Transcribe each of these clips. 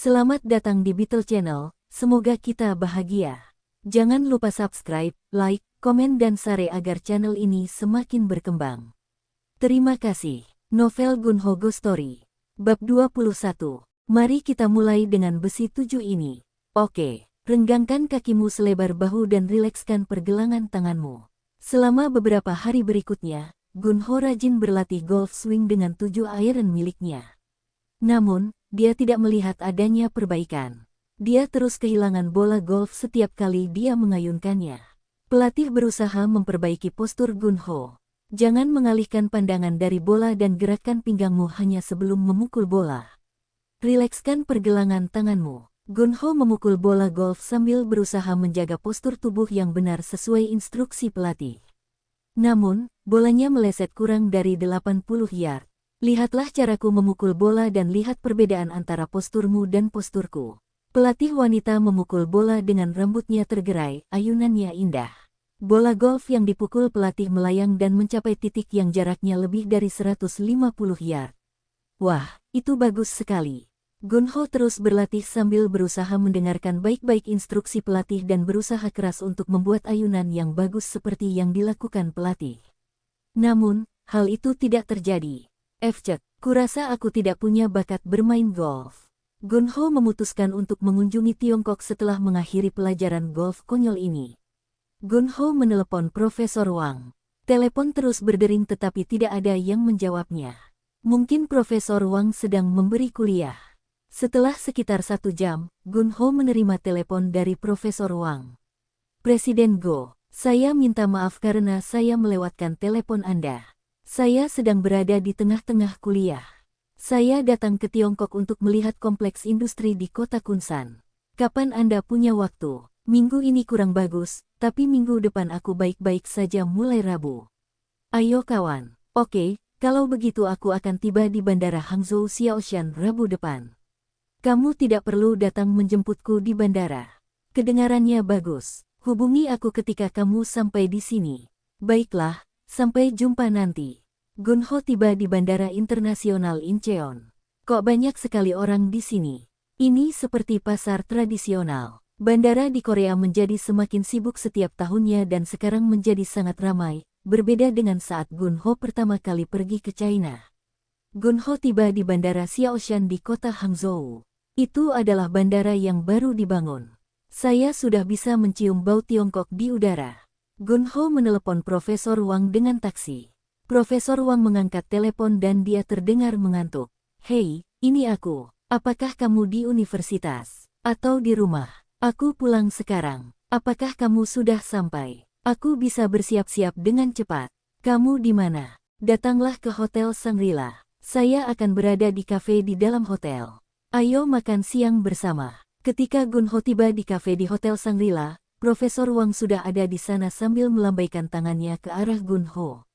Selamat datang di Beetle Channel, semoga kita bahagia. Jangan lupa subscribe, like, komen dan share agar channel ini semakin berkembang. Terima kasih. Novel Gunho Ghost Story. Bab 21. Mari kita mulai dengan besi 7 ini. Oke, renggangkan kakimu selebar bahu dan rilekskan pergelangan tanganmu. Selama beberapa hari berikutnya, Gunho rajin berlatih golf swing dengan 7 iron miliknya. Namun, dia tidak melihat adanya perbaikan. Dia terus kehilangan bola golf setiap kali dia mengayunkannya. Pelatih berusaha memperbaiki postur Gunho. Jangan mengalihkan pandangan dari bola dan gerakkan pinggangmu hanya sebelum memukul bola. Rilekskan pergelangan tanganmu. Gunho memukul bola golf sambil berusaha menjaga postur tubuh yang benar sesuai instruksi pelatih. Namun, bolanya meleset kurang dari 80 yard. Lihatlah caraku memukul bola dan lihat perbedaan antara posturmu dan posturku. Pelatih wanita memukul bola dengan rambutnya tergerai, ayunannya indah. Bola golf yang dipukul pelatih melayang dan mencapai titik yang jaraknya lebih dari 150 yard. Wah, itu bagus sekali. Gunho terus berlatih sambil berusaha mendengarkan baik-baik instruksi pelatih dan berusaha keras untuk membuat ayunan yang bagus seperti yang dilakukan pelatih. Namun, hal itu tidak terjadi. Cek, kurasa aku tidak punya bakat bermain golf. Gunho memutuskan untuk mengunjungi Tiongkok setelah mengakhiri pelajaran golf konyol ini. Gunho menelepon Profesor Wang. Telepon terus berdering tetapi tidak ada yang menjawabnya. Mungkin Profesor Wang sedang memberi kuliah. Setelah sekitar 1 jam, Gunho menerima telepon dari Profesor Wang. Presiden Go, saya minta maaf karena saya melewatkan telepon Anda. Saya sedang berada di tengah-tengah kuliah. Saya datang ke Tiongkok untuk melihat kompleks industri di kota Kunsan. Kapan Anda punya waktu? Minggu ini kurang bagus, tapi minggu depan aku baik-baik saja mulai Rabu. Ayo kawan. Oke, kalau begitu aku akan tiba di Bandara Hangzhou Xiaoshan Rabu depan. Kamu tidak perlu datang menjemputku di bandara. Kedengarannya bagus. Hubungi aku ketika kamu sampai di sini. Baiklah. Sampai jumpa nanti. Gunho tiba di Bandara Internasional Incheon. Kok banyak sekali orang di sini? Ini seperti pasar tradisional. Bandara di Korea menjadi semakin sibuk setiap tahunnya dan sekarang menjadi sangat ramai, berbeda dengan saat Gunho pertama kali pergi ke China. Gunho tiba di Bandara Xiaoshan di kota Hangzhou. Itu adalah bandara yang baru dibangun. Saya sudah bisa mencium bau Tiongkok di udara. Gunho menelepon Profesor Wang dengan taksi. Profesor Wang mengangkat telepon dan dia terdengar mengantuk. Hei, ini aku. Apakah kamu di universitas? Atau di rumah? Aku pulang sekarang. Apakah kamu sudah sampai? Aku bisa bersiap-siap dengan cepat. Kamu di mana? Datanglah ke Hotel Shangri-La. Saya akan berada di kafe di dalam hotel. Ayo makan siang bersama. Ketika Gunho tiba di kafe di Hotel Shangri-La, Profesor Wang sudah ada di sana sambil melambaikan tangannya ke arah Gunho.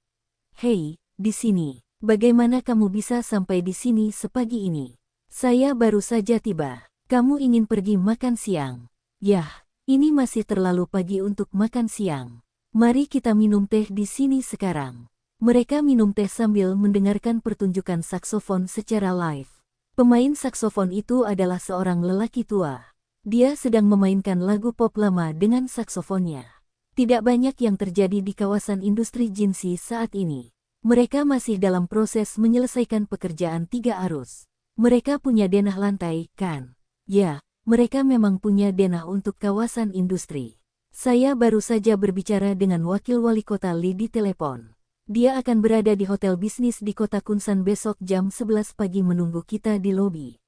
Hei, di sini. Bagaimana kamu bisa sampai di sini sepagi ini? Saya baru saja tiba. Kamu ingin pergi makan siang? Yah, ini masih terlalu pagi untuk makan siang. Mari kita minum teh di sini sekarang. Mereka minum teh sambil mendengarkan pertunjukan saksofon secara live. Pemain saksofon itu adalah seorang lelaki tua. Dia sedang memainkan lagu pop lama dengan saksofonnya. Tidak banyak yang terjadi di kawasan industri Jinsi saat ini. Mereka masih dalam proses menyelesaikan pekerjaan 3 arus. Mereka punya denah lantai, kan? Ya, mereka memang punya denah untuk kawasan industri. Saya baru saja berbicara dengan wakil wali kota Li di telepon. Dia akan berada di hotel bisnis di kota Kunsan besok jam 11 pagi menunggu kita di lobi.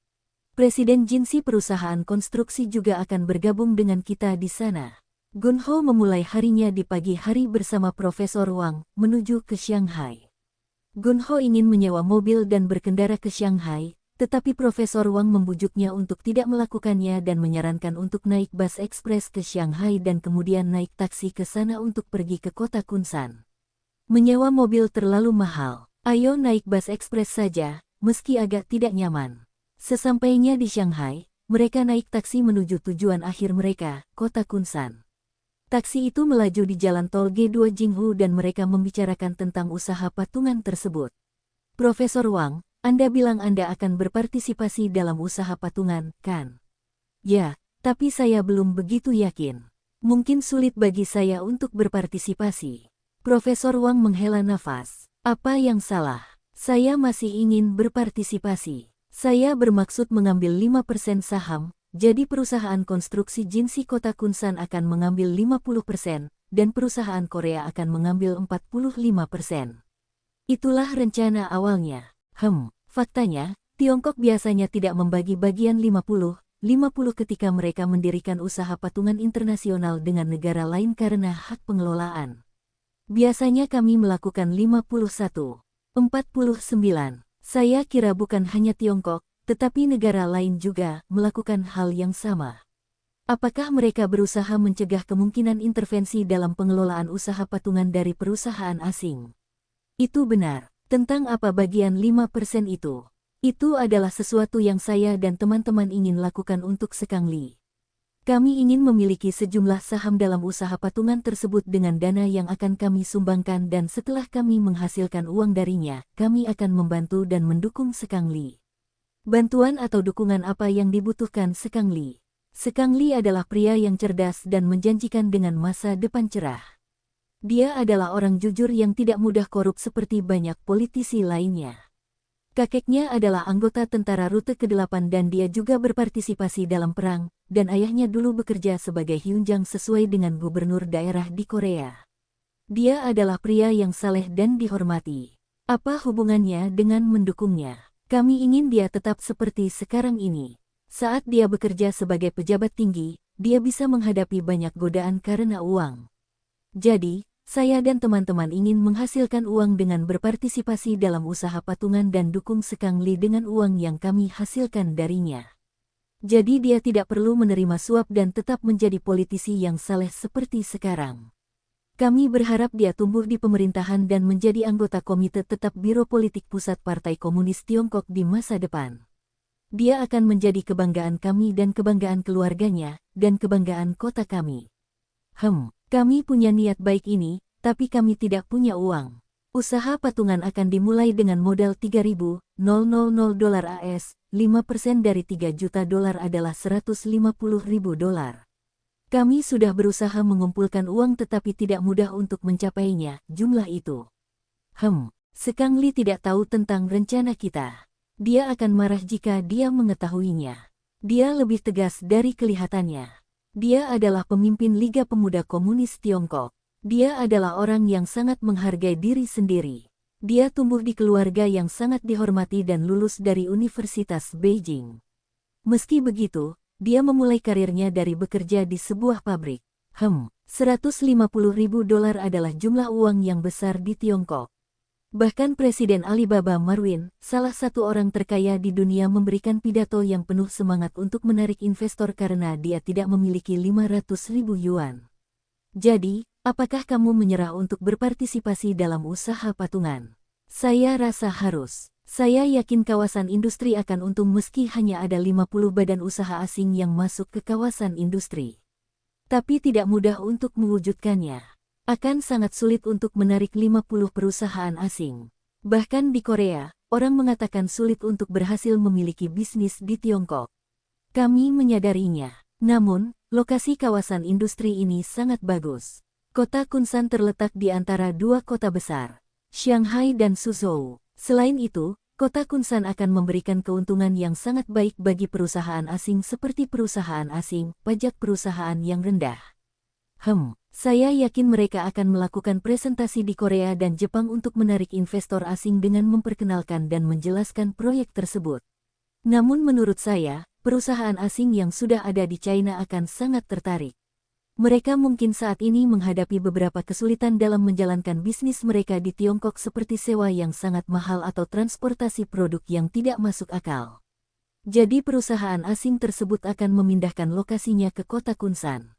Presiden Jinsi perusahaan konstruksi juga akan bergabung dengan kita di sana. Gunho memulai harinya di pagi hari bersama Profesor Wang, menuju ke Shanghai. Gunho ingin menyewa mobil dan berkendara ke Shanghai, tetapi Profesor Wang membujuknya untuk tidak melakukannya dan menyarankan untuk naik bus ekspres ke Shanghai dan kemudian naik taksi ke sana untuk pergi ke kota Kunsan. Menyewa mobil terlalu mahal. Ayo naik bus ekspres saja, meski agak tidak nyaman. Sesampainya di Shanghai, mereka naik taksi menuju tujuan akhir mereka, kota Kunsan. Taksi itu melaju di jalan tol G2 Jinghu dan mereka membicarakan tentang usaha patungan tersebut. Profesor Wang, Anda bilang Anda akan berpartisipasi dalam usaha patungan, kan? Ya, tapi saya belum begitu yakin. Mungkin sulit bagi saya untuk berpartisipasi. Profesor Wang menghela nafas. Apa yang salah? Saya masih ingin berpartisipasi. Saya bermaksud mengambil 5% saham, jadi perusahaan konstruksi Jinsi Kota Kunsan akan mengambil 50%, dan perusahaan Korea akan mengambil 45%. Itulah rencana awalnya. Faktanya, Tiongkok biasanya tidak membagi bagian 50-50 ketika mereka mendirikan usaha patungan internasional dengan negara lain karena hak pengelolaan. Biasanya kami melakukan 51-49. Saya kira bukan hanya Tiongkok, tetapi negara lain juga melakukan hal yang sama. Apakah mereka berusaha mencegah kemungkinan intervensi dalam pengelolaan usaha patungan dari perusahaan asing? Itu benar. Tentang apa bagian 5% itu? Itu adalah sesuatu yang saya dan teman-teman ingin lakukan untuk Sekangli. Kami ingin memiliki sejumlah saham dalam usaha patungan tersebut dengan dana yang akan kami sumbangkan dan setelah kami menghasilkan uang darinya, kami akan membantu dan mendukung Sekangli. Bantuan atau dukungan apa yang dibutuhkan Sekangli? Sekangli adalah pria yang cerdas dan menjanjikan dengan masa depan cerah. Dia adalah orang jujur yang tidak mudah korup seperti banyak politisi lainnya. Kakeknya adalah anggota tentara Rute ke-8 dan dia juga berpartisipasi dalam perang, dan ayahnya dulu bekerja sebagai hyunjang sesuai dengan gubernur daerah di Korea. Dia adalah pria yang saleh dan dihormati. Apa hubungannya dengan mendukungnya? Kami ingin dia tetap seperti sekarang ini. Saat dia bekerja sebagai pejabat tinggi, dia bisa menghadapi banyak godaan karena uang. Jadi, saya dan teman-teman ingin menghasilkan uang dengan berpartisipasi dalam usaha patungan dan dukung Sekangli dengan uang yang kami hasilkan darinya. Jadi dia tidak perlu menerima suap dan tetap menjadi politisi yang saleh seperti sekarang. Kami berharap dia tumbuh di pemerintahan dan menjadi anggota Komite Tetap Biro Politik Pusat Partai Komunis Tiongkok di masa depan. Dia akan menjadi kebanggaan kami dan kebanggaan keluarganya, dan kebanggaan kota kami. Kami punya niat baik ini, tapi kami tidak punya uang. Usaha patungan akan dimulai dengan modal $3.000 AS, 5% dari $3 juta adalah $150.000. Kami sudah berusaha mengumpulkan uang tetapi tidak mudah untuk mencapainya, jumlah itu. Sekangli tidak tahu tentang rencana kita. Dia akan marah jika dia mengetahuinya. Dia lebih tegas dari kelihatannya. Dia adalah pemimpin Liga Pemuda Komunis Tiongkok. Dia adalah orang yang sangat menghargai diri sendiri. Dia tumbuh di keluarga yang sangat dihormati dan lulus dari Universitas Beijing. Meski begitu, dia memulai karirnya dari bekerja di sebuah pabrik. $150.000 adalah jumlah uang yang besar di Tiongkok. Bahkan Presiden Alibaba Marwin, salah satu orang terkaya di dunia memberikan pidato yang penuh semangat untuk menarik investor karena dia tidak memiliki 500.000 yuan. Jadi, apakah kamu menyerah untuk berpartisipasi dalam usaha patungan? Saya rasa harus. Saya yakin kawasan industri akan untung meski hanya ada 50 badan usaha asing yang masuk ke kawasan industri. Tapi tidak mudah untuk mewujudkannya. Akan sangat sulit untuk menarik 50 perusahaan asing. Bahkan di Korea, orang mengatakan sulit untuk berhasil memiliki bisnis di Tiongkok. Kami menyadarinya. Namun, lokasi kawasan industri ini sangat bagus. Kota Kunsan terletak di antara dua kota besar, Shanghai dan Suzhou. Selain itu, kota Kunsan akan memberikan keuntungan yang sangat baik bagi perusahaan asing seperti perusahaan asing, pajak perusahaan yang rendah. Saya yakin mereka akan melakukan presentasi di Korea dan Jepang untuk menarik investor asing dengan memperkenalkan dan menjelaskan proyek tersebut. Namun menurut saya, perusahaan asing yang sudah ada di China akan sangat tertarik. Mereka mungkin saat ini menghadapi beberapa kesulitan dalam menjalankan bisnis mereka di Tiongkok seperti sewa yang sangat mahal atau transportasi produk yang tidak masuk akal. Jadi perusahaan asing tersebut akan memindahkan lokasinya ke kota Kunsan.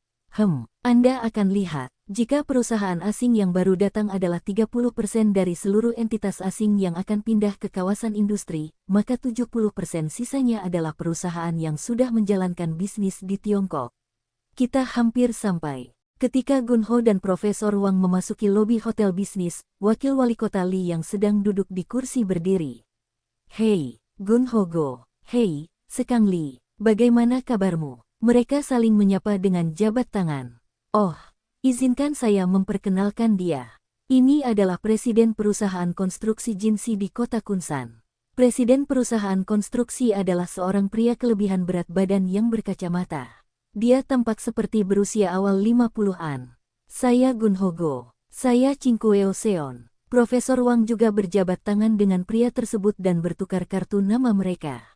Anda akan lihat, jika perusahaan asing yang baru datang adalah 30% dari seluruh entitas asing yang akan pindah ke kawasan industri, maka 70% sisanya adalah perusahaan yang sudah menjalankan bisnis di Tiongkok. Kita hampir sampai. Ketika Gunho dan Profesor Wang memasuki lobi hotel bisnis, wakil wali kota Li yang sedang duduk di kursi berdiri. Hei, Gunho Go. Hei, Sekang Li. Bagaimana kabarmu? Mereka saling menyapa dengan jabat tangan. Oh, izinkan saya memperkenalkan dia. Ini adalah Presiden Perusahaan Konstruksi Jinsi di Kota Kunsan. Presiden perusahaan konstruksi adalah seorang pria kelebihan berat badan yang berkacamata. Dia tampak seperti berusia awal 50-an. Saya Gunho Go. Saya Chingkueo Seon. Profesor Wang juga berjabat tangan dengan pria tersebut dan bertukar kartu nama mereka.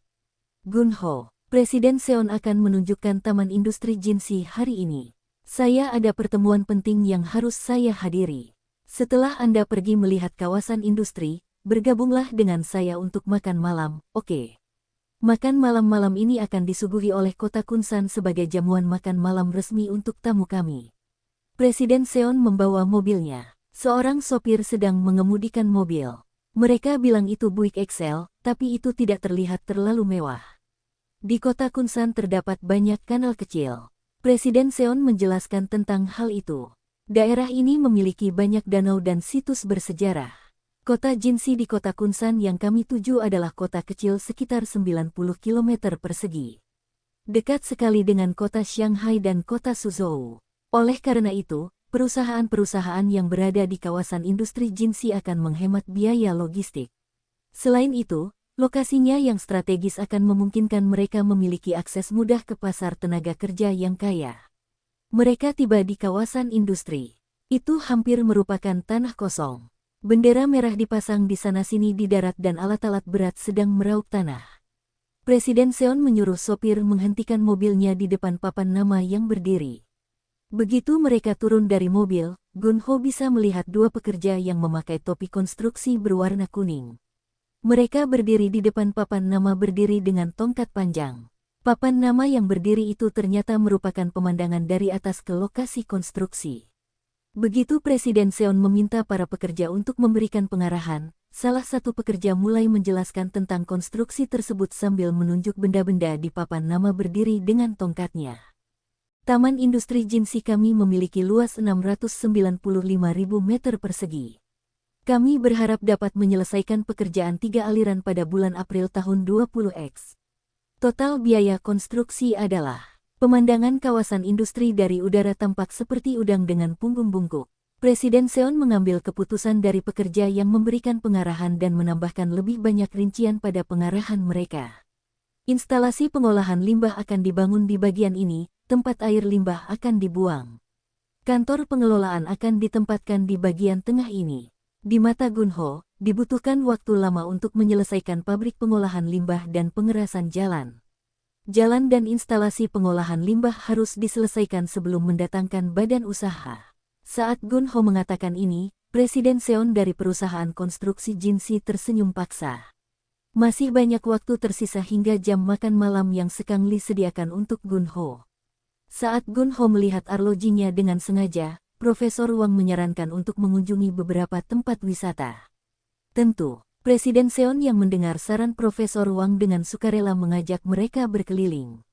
Gunho, Presiden Seon akan menunjukkan Taman Industri Jinsi hari ini. Saya ada pertemuan penting yang harus saya hadiri. Setelah Anda pergi melihat kawasan industri, bergabunglah dengan saya untuk makan malam, oke? Makan malam-malam ini akan disuguhi oleh Kota Kunsan sebagai jamuan makan malam resmi untuk tamu kami. Presiden Seon membawa mobilnya. Seorang sopir sedang mengemudikan mobil. Mereka bilang itu Buick Excel, tapi itu tidak terlihat terlalu mewah. Di Kota Kunsan terdapat banyak kanal kecil. Presiden Seon menjelaskan tentang hal itu. Daerah ini memiliki banyak danau dan situs bersejarah. Kota Jinsi di Kota Kunsan yang kami tuju adalah kota kecil sekitar 90 km persegi. Dekat sekali dengan kota Shanghai dan kota Suzhou. Oleh karena itu, perusahaan-perusahaan yang berada di kawasan industri Jinsi akan menghemat biaya logistik. Selain itu, lokasinya yang strategis akan memungkinkan mereka memiliki akses mudah ke pasar tenaga kerja yang kaya. Mereka tiba di kawasan industri. Itu hampir merupakan tanah kosong. Bendera merah dipasang di sana-sini di darat dan alat-alat berat sedang meraup tanah. Presiden Seon menyuruh sopir menghentikan mobilnya di depan papan nama yang berdiri. Begitu mereka turun dari mobil, Gunho bisa melihat dua pekerja yang memakai topi konstruksi berwarna kuning. Mereka berdiri di depan papan nama berdiri dengan tongkat panjang. Papan nama yang berdiri itu ternyata merupakan pemandangan dari atas ke lokasi konstruksi. Begitu Presiden Seon meminta para pekerja untuk memberikan pengarahan, salah satu pekerja mulai menjelaskan tentang konstruksi tersebut sambil menunjuk benda-benda di papan nama berdiri dengan tongkatnya. Taman Industri Jinsi kami memiliki luas 695.000 meter persegi. Kami berharap dapat menyelesaikan pekerjaan 3 aliran pada bulan April tahun 20X. Total biaya konstruksi adalah pemandangan kawasan industri dari udara tampak seperti udang dengan punggung bungkuk. Presiden Seon mengambil keputusan dari pekerja yang memberikan pengarahan dan menambahkan lebih banyak rincian pada pengarahan mereka. Instalasi pengolahan limbah akan dibangun di bagian ini, tempat air limbah akan dibuang. Kantor pengelolaan akan ditempatkan di bagian tengah ini. Di mata Gunho, dibutuhkan waktu lama untuk menyelesaikan pabrik pengolahan limbah dan pengerasan jalan. Jalan dan instalasi pengolahan limbah harus diselesaikan sebelum mendatangkan badan usaha. Saat Gunho mengatakan ini, Presiden Seon dari perusahaan konstruksi Jinsi tersenyum paksa. Masih banyak waktu tersisa hingga jam makan malam yang Sekang Li sediakan untuk Gunho. Saat Gunho melihat arlojinya dengan sengaja, Profesor Wang menyarankan untuk mengunjungi beberapa tempat wisata. Tentu, Presiden Seon yang mendengar saran Profesor Wang dengan sukarela mengajak mereka berkeliling.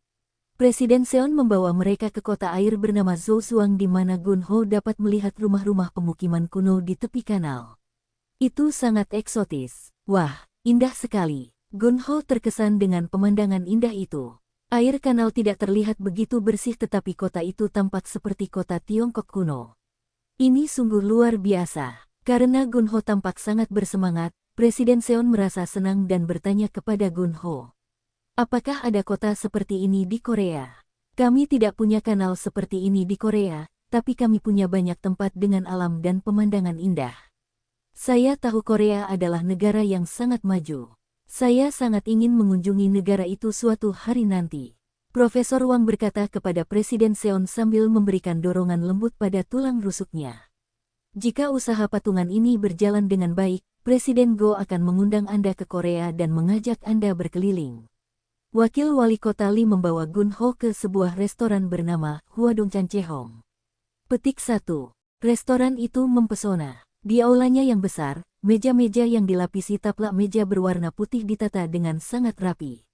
Presiden Seon membawa mereka ke kota air bernama Zhouzuang di mana Gunho dapat melihat rumah-rumah pemukiman kuno di tepi kanal. Itu sangat eksotis. Wah, indah sekali. Gunho terkesan dengan pemandangan indah itu. Air kanal tidak terlihat begitu bersih tetapi kota itu tampak seperti kota Tiongkok kuno. Ini sungguh luar biasa. Karena Gunho tampak sangat bersemangat, Presiden Seon merasa senang dan bertanya kepada Gunho. Apakah ada kota seperti ini di Korea? Kami tidak punya kanal seperti ini di Korea, tapi kami punya banyak tempat dengan alam dan pemandangan indah. Saya tahu Korea adalah negara yang sangat maju. Saya sangat ingin mengunjungi negara itu suatu hari nanti. Profesor Wang berkata kepada Presiden Seon sambil memberikan dorongan lembut pada tulang rusuknya. Jika usaha patungan ini berjalan dengan baik, Presiden Go akan mengundang Anda ke Korea dan mengajak Anda berkeliling. Wakil Wali Kota Lee membawa Gunho ke sebuah restoran bernama Hwadong Chehong. Petik 1. Restoran itu mempesona. Di aulanya yang besar, meja-meja yang dilapisi taplak meja berwarna putih ditata dengan sangat rapi.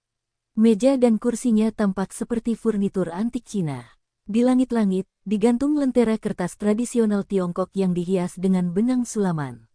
Meja dan kursinya tampak seperti furnitur antik Cina. Di langit-langit, digantung lentera kertas tradisional Tiongkok yang dihias dengan benang sulaman.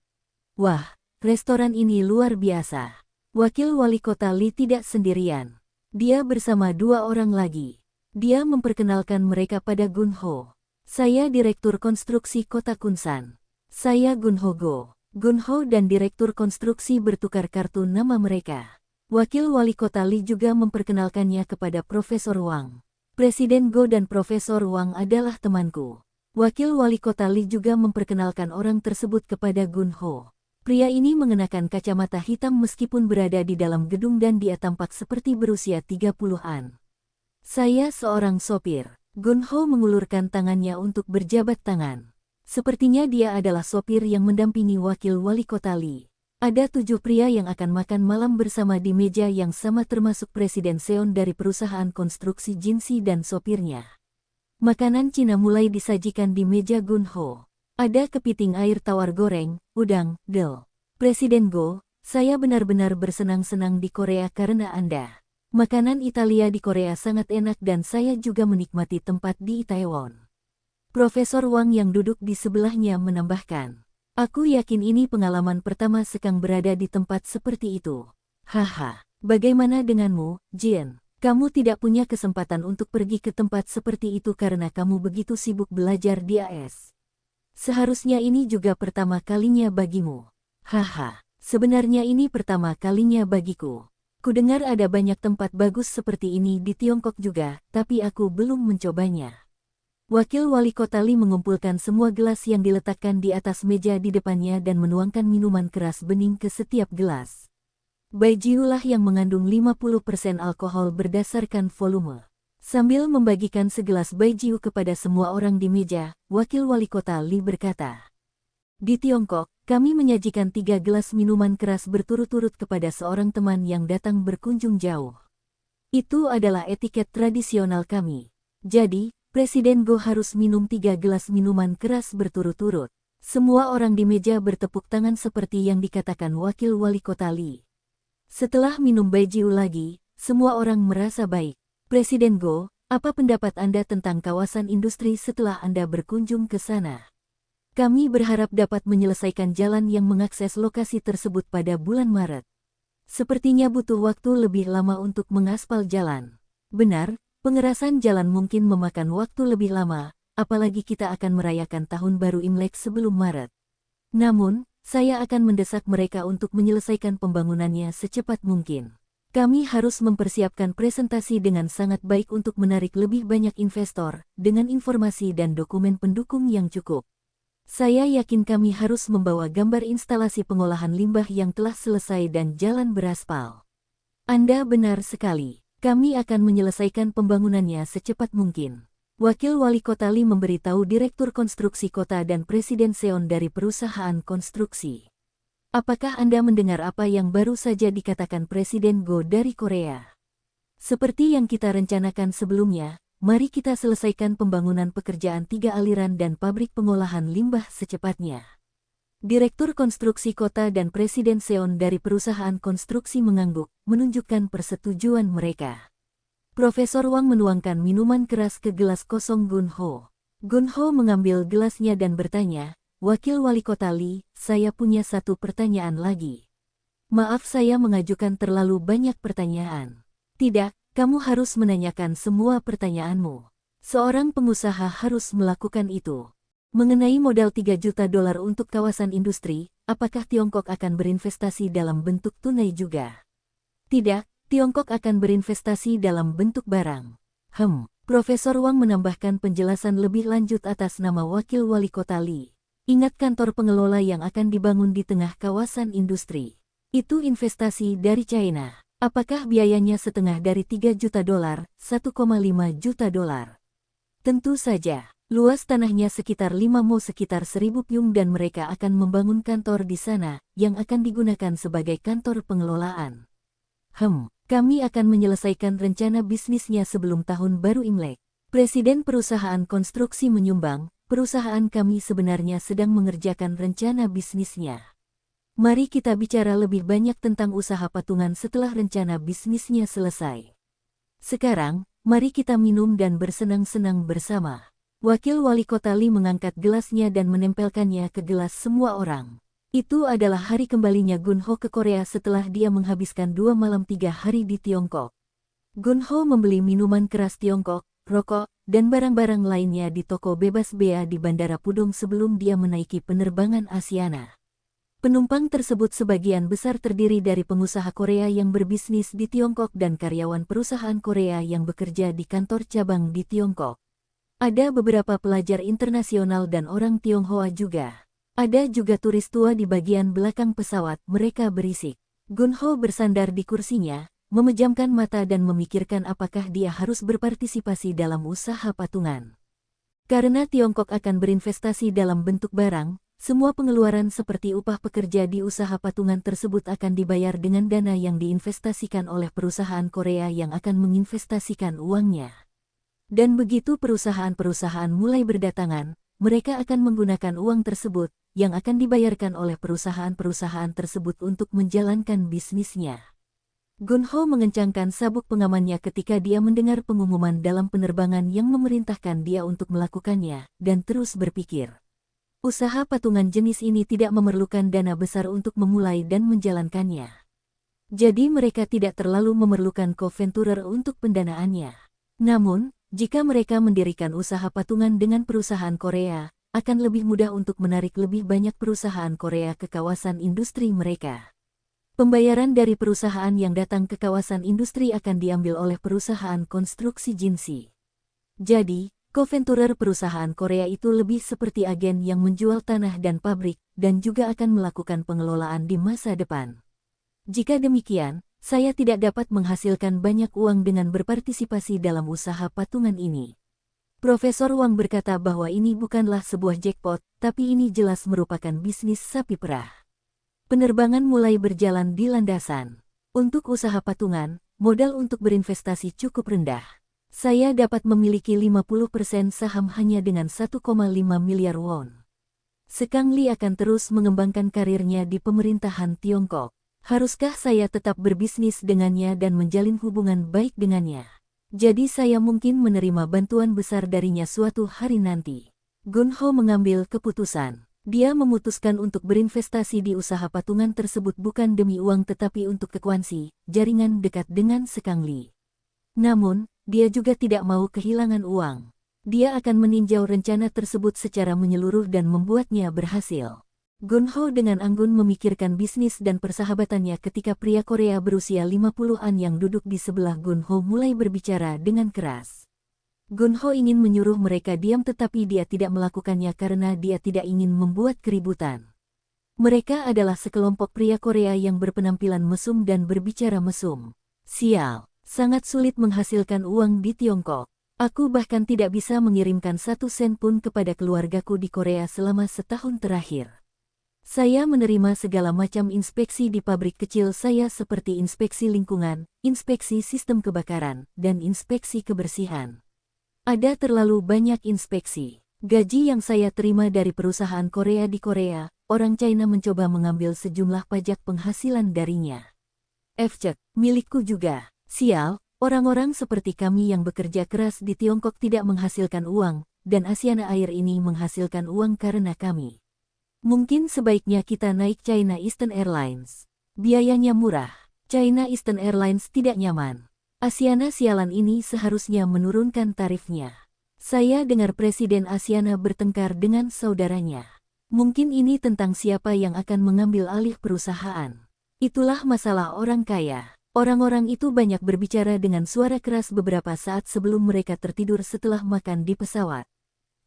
Wah, restoran ini luar biasa. Wakil Wali Kota Lee tidak sendirian. Dia bersama dua orang lagi. Dia memperkenalkan mereka pada Gunho. Saya Direktur Konstruksi Kota Kunsan. Saya Gunho Go. Gunho dan Direktur Konstruksi bertukar kartu nama mereka. Wakil Wali Kota Lee juga memperkenalkannya kepada Profesor Wang. Presiden Go dan Profesor Wang adalah temanku. Wakil Wali Kota Lee juga memperkenalkan orang tersebut kepada Gunho. Pria ini mengenakan kacamata hitam meskipun berada di dalam gedung dan dia tampak seperti berusia 30-an. Saya seorang sopir. Gunho mengulurkan tangannya untuk berjabat tangan. Sepertinya dia adalah sopir yang mendampingi Wakil Wali Kota Lee. Ada 7 pria yang akan makan malam bersama di meja yang sama termasuk Presiden Seon dari perusahaan konstruksi Jinsi dan sopirnya. Makanan Cina mulai disajikan di meja Gunho. Ada kepiting air tawar goreng, udang, del. Presiden Go, saya benar-benar bersenang-senang di Korea karena Anda. Makanan Italia di Korea sangat enak dan saya juga menikmati tempat di Itaewon. Profesor Wang yang duduk di sebelahnya menambahkan. Aku yakin ini pengalaman pertama Sekang berada di tempat seperti itu. Haha, bagaimana denganmu, Jin? Kamu tidak punya kesempatan untuk pergi ke tempat seperti itu karena kamu begitu sibuk belajar di AS. Seharusnya ini juga pertama kalinya bagimu. Haha, sebenarnya ini pertama kalinya bagiku. Kudengar ada banyak tempat bagus seperti ini di Tiongkok juga, tapi aku belum mencobanya. Wakil Wali Kota Lee mengumpulkan semua gelas yang diletakkan di atas meja di depannya dan menuangkan minuman keras bening ke setiap gelas. Baijiu-lah yang mengandung 50% alkohol berdasarkan volume. Sambil membagikan segelas baijiu kepada semua orang di meja, Wakil Wali Kota Lee berkata, di Tiongkok, kami menyajikan 3 gelas minuman keras berturut-turut kepada seorang teman yang datang berkunjung jauh. Itu adalah etiket tradisional kami. Jadi, Presiden Go harus minum 3 gelas minuman keras berturut-turut. Semua orang di meja bertepuk tangan seperti yang dikatakan Wakil Wali Kota Lee. Setelah minum baijiu lagi, semua orang merasa baik. Presiden Go, apa pendapat Anda tentang kawasan industri setelah Anda berkunjung ke sana? Kami berharap dapat menyelesaikan jalan yang mengakses lokasi tersebut pada bulan Maret. Sepertinya butuh waktu lebih lama untuk mengaspal jalan. Benar, pengerasan jalan mungkin memakan waktu lebih lama, apalagi kita akan merayakan Tahun Baru Imlek sebelum Maret. Namun, saya akan mendesak mereka untuk menyelesaikan pembangunannya secepat mungkin. Kami harus mempersiapkan presentasi dengan sangat baik untuk menarik lebih banyak investor, dengan informasi dan dokumen pendukung yang cukup. Saya yakin kami harus membawa gambar instalasi pengolahan limbah yang telah selesai dan jalan beraspal. Anda benar sekali. Kami akan menyelesaikan pembangunannya secepat mungkin. Wakil Wali Kota Lee memberitahu Direktur Konstruksi Kota dan Presiden Seon dari perusahaan konstruksi. Apakah Anda mendengar apa yang baru saja dikatakan Presiden Go dari Korea? Seperti yang kita rencanakan sebelumnya, mari kita selesaikan pembangunan pekerjaan 3 aliran dan pabrik pengolahan limbah secepatnya. Direktur Konstruksi Kota dan Presiden Seon dari perusahaan konstruksi mengangguk, menunjukkan persetujuan mereka. Profesor Wang menuangkan minuman keras ke gelas kosong Gunho. Gunho mengambil gelasnya dan bertanya, Wakil Wali Kota Lee, saya punya satu pertanyaan lagi. Maaf saya mengajukan terlalu banyak pertanyaan. Tidak, kamu harus menanyakan semua pertanyaanmu. Seorang pengusaha harus melakukan itu. Mengenai modal 3 juta dolar untuk kawasan industri, apakah Tiongkok akan berinvestasi dalam bentuk tunai juga? Tidak, Tiongkok akan berinvestasi dalam bentuk barang. Profesor Wang menambahkan penjelasan lebih lanjut atas nama Wakil Wali Kota Lee. Ingat kantor pengelola yang akan dibangun di tengah kawasan industri. Itu investasi dari China. Apakah biayanya setengah dari 3 juta dolar, 1,5 juta dolar? Tentu saja. Luas tanahnya sekitar 5 mo sekitar 1000 pyung dan mereka akan membangun kantor di sana, yang akan digunakan sebagai kantor pengelolaan. Kami akan menyelesaikan rencana bisnisnya sebelum Tahun Baru Imlek. Presiden perusahaan konstruksi menyumbang, perusahaan kami sebenarnya sedang mengerjakan rencana bisnisnya. Mari kita bicara lebih banyak tentang usaha patungan setelah rencana bisnisnya selesai. Sekarang, mari kita minum dan bersenang-senang bersama. Wakil Wali Kota Lee mengangkat gelasnya dan menempelkannya ke gelas semua orang. Itu adalah hari kembalinya Gunho ke Korea setelah dia menghabiskan 2 malam 3 hari di Tiongkok. Gunho membeli minuman keras Tiongkok, rokok, dan barang-barang lainnya di toko bebas bea di Bandara Pudong sebelum dia menaiki penerbangan Asiana. Penumpang tersebut sebagian besar terdiri dari pengusaha Korea yang berbisnis di Tiongkok dan karyawan perusahaan Korea yang bekerja di kantor cabang di Tiongkok. Ada beberapa pelajar internasional dan orang Tionghoa juga. Ada juga turis tua di bagian belakang pesawat, mereka berisik. Gunho bersandar di kursinya, memejamkan mata dan memikirkan apakah dia harus berpartisipasi dalam usaha patungan. Karena Tiongkok akan berinvestasi dalam bentuk barang, semua pengeluaran seperti upah pekerja di usaha patungan tersebut akan dibayar dengan dana yang diinvestasikan oleh perusahaan Korea yang akan menginvestasikan uangnya. Dan begitu perusahaan-perusahaan mulai berdatangan, mereka akan menggunakan uang tersebut, yang akan dibayarkan oleh perusahaan-perusahaan tersebut untuk menjalankan bisnisnya. Gunho mengencangkan sabuk pengamannya ketika dia mendengar pengumuman dalam penerbangan yang memerintahkan dia untuk melakukannya, dan terus berpikir. Usaha patungan jenis ini tidak memerlukan dana besar untuk memulai dan menjalankannya. Jadi mereka tidak terlalu memerlukan co-venturer untuk pendanaannya. Namun, jika mereka mendirikan usaha patungan dengan perusahaan Korea, akan lebih mudah untuk menarik lebih banyak perusahaan Korea ke kawasan industri mereka. Pembayaran dari perusahaan yang datang ke kawasan industri akan diambil oleh perusahaan konstruksi Jinsi. Jadi, co-venturer perusahaan Korea itu lebih seperti agen yang menjual tanah dan pabrik, dan juga akan melakukan pengelolaan di masa depan. Jika demikian, saya tidak dapat menghasilkan banyak uang dengan berpartisipasi dalam usaha patungan ini. Profesor Wang berkata bahwa ini bukanlah sebuah jackpot, tapi ini jelas merupakan bisnis sapi perah. Penerbangan mulai berjalan di landasan. Untuk usaha patungan, modal untuk berinvestasi cukup rendah. Saya dapat memiliki 50% saham hanya dengan 1,5 miliar won. Sekang Lee akan terus mengembangkan karirnya di pemerintahan Tiongkok. Haruskah saya tetap berbisnis dengannya dan menjalin hubungan baik dengannya? Jadi saya mungkin menerima bantuan besar darinya suatu hari nanti. Gunho mengambil keputusan. Dia memutuskan untuk berinvestasi di usaha patungan tersebut bukan demi uang tetapi untuk kekuansi, jaringan dekat dengan Sekang Lee. Namun, dia juga tidak mau kehilangan uang. Dia akan meninjau rencana tersebut secara menyeluruh dan membuatnya berhasil. Gunho dengan anggun memikirkan bisnis dan persahabatannya ketika pria Korea berusia 50-an yang duduk di sebelah Gunho mulai berbicara dengan keras. Gunho ingin menyuruh mereka diam tetapi dia tidak melakukannya karena dia tidak ingin membuat keributan. Mereka adalah sekelompok pria Korea yang berpenampilan mesum dan berbicara mesum. Sial, sangat sulit menghasilkan uang di Tiongkok. Aku bahkan tidak bisa mengirimkan 1 sen pun kepada keluargaku di Korea selama setahun terakhir. Saya menerima segala macam inspeksi di pabrik kecil saya seperti inspeksi lingkungan, inspeksi sistem kebakaran, dan inspeksi kebersihan. Ada terlalu banyak inspeksi. Gaji yang saya terima dari perusahaan Korea di Korea, orang China mencoba mengambil sejumlah pajak penghasilan darinya. Cek, milikku juga. Sial, orang-orang seperti kami yang bekerja keras di Tiongkok tidak menghasilkan uang, dan Asiana Air ini menghasilkan uang karena kami. Mungkin sebaiknya kita naik China Eastern Airlines. Biayanya murah. China Eastern Airlines tidak nyaman. Asiana sialan ini seharusnya menurunkan tarifnya. Saya dengar Presiden Asiana bertengkar dengan saudaranya. Mungkin ini tentang siapa yang akan mengambil alih perusahaan. Itulah masalah orang kaya. Orang-orang itu banyak berbicara dengan suara keras beberapa saat sebelum mereka tertidur setelah makan di pesawat.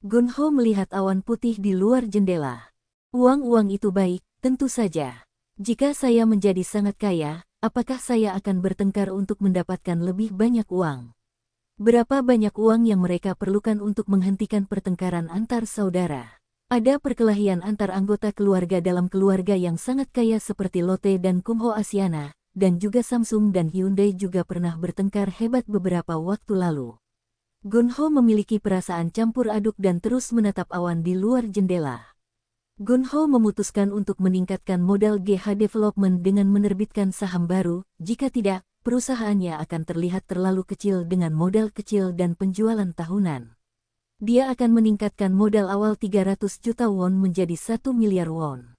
Gunho melihat awan putih di luar jendela. Uang-uang itu baik, tentu saja. Jika saya menjadi sangat kaya, apakah saya akan bertengkar untuk mendapatkan lebih banyak uang? Berapa banyak uang yang mereka perlukan untuk menghentikan pertengkaran antar saudara? Ada perkelahian antar anggota keluarga dalam keluarga yang sangat kaya seperti Lotte dan Kumho Asiana, dan juga Samsung dan Hyundai juga pernah bertengkar hebat beberapa waktu lalu. Gunho memiliki perasaan campur aduk dan terus menatap awan di luar jendela. Gunho memutuskan untuk meningkatkan modal GH Development dengan menerbitkan saham baru, jika tidak, perusahaannya akan terlihat terlalu kecil dengan modal kecil dan penjualan tahunan. Dia akan meningkatkan modal awal 300 juta won menjadi 1 miliar won.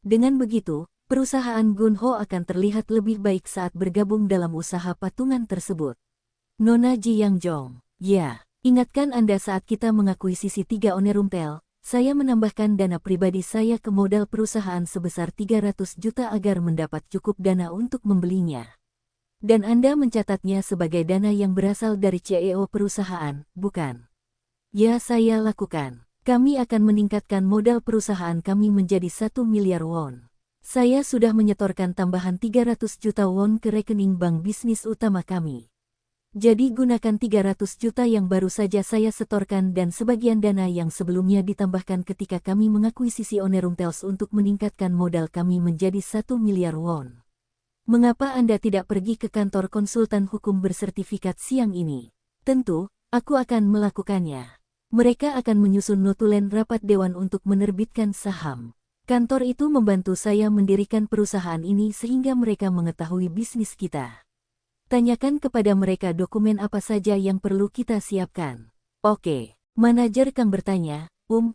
Dengan begitu, perusahaan Gunho akan terlihat lebih baik saat bergabung dalam usaha patungan tersebut. Nona Ji Yang Jong, ya, ingatkan Anda saat kita mengakuisisi 3 Onerumtel, saya menambahkan dana pribadi saya ke modal perusahaan sebesar 300 juta agar mendapat cukup dana untuk membelinya. Dan Anda mencatatnya sebagai dana yang berasal dari CEO perusahaan, bukan? Ya, saya lakukan. Kami akan meningkatkan modal perusahaan kami menjadi 1 miliar won. Saya sudah menyetorkan tambahan 300 juta won ke rekening bank bisnis utama kami. Jadi gunakan 300 juta yang baru saja saya setorkan dan sebagian dana yang sebelumnya ditambahkan ketika kami mengakuisisi Onerumtels untuk meningkatkan modal kami menjadi 1 miliar won. Mengapa Anda tidak pergi ke kantor konsultan hukum bersertifikat siang ini? Tentu, aku akan melakukannya. Mereka akan menyusun notulen rapat dewan untuk menerbitkan saham. Kantor itu membantu saya mendirikan perusahaan ini sehingga mereka mengetahui bisnis kita. Tanyakan kepada mereka dokumen apa saja yang perlu kita siapkan. Oke, manajer Kang bertanya,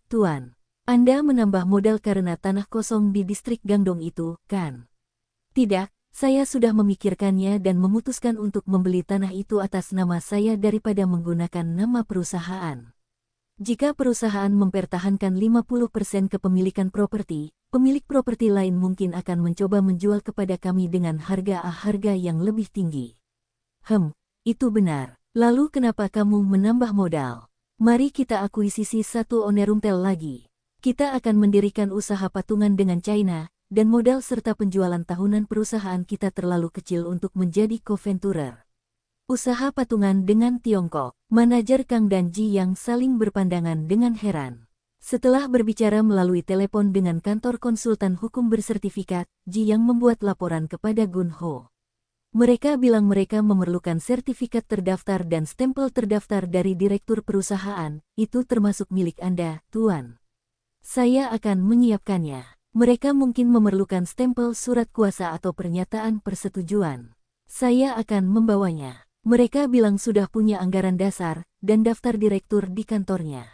Tuan, Anda menambah modal karena tanah kosong di distrik Gangdong itu, kan? Tidak, saya sudah memikirkannya dan memutuskan untuk membeli tanah itu atas nama saya daripada menggunakan nama perusahaan. Jika perusahaan mempertahankan 50% kepemilikan properti, pemilik properti lain mungkin akan mencoba menjual kepada kami dengan harga yang lebih tinggi. Itu benar. Lalu kenapa kamu menambah modal? Mari kita akuisisi 1 Onerumtel lagi. Kita akan mendirikan usaha patungan dengan China, dan modal serta penjualan tahunan perusahaan kita terlalu kecil untuk menjadi co-venturer. Usaha patungan dengan Tiongkok. Manajer Kang dan Ji yang saling berpandangan dengan heran. Setelah berbicara melalui telepon dengan kantor konsultan hukum bersertifikat, Ji yang membuat laporan kepada Gunho. Mereka bilang mereka memerlukan sertifikat terdaftar dan stempel terdaftar dari direktur perusahaan, itu termasuk milik Anda, Tuan. Saya akan menyiapkannya. Mereka mungkin memerlukan stempel surat kuasa atau pernyataan persetujuan. Saya akan membawanya. Mereka bilang sudah punya anggaran dasar dan daftar direktur di kantornya.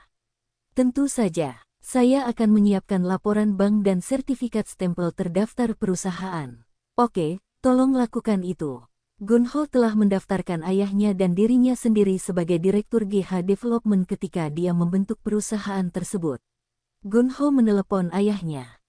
Tentu saja, saya akan menyiapkan laporan bank dan sertifikat stempel terdaftar perusahaan. Oke. Tolong lakukan itu. Gunho telah mendaftarkan ayahnya dan dirinya sendiri sebagai Direktur GH Development ketika dia membentuk perusahaan tersebut. Gunho menelepon ayahnya.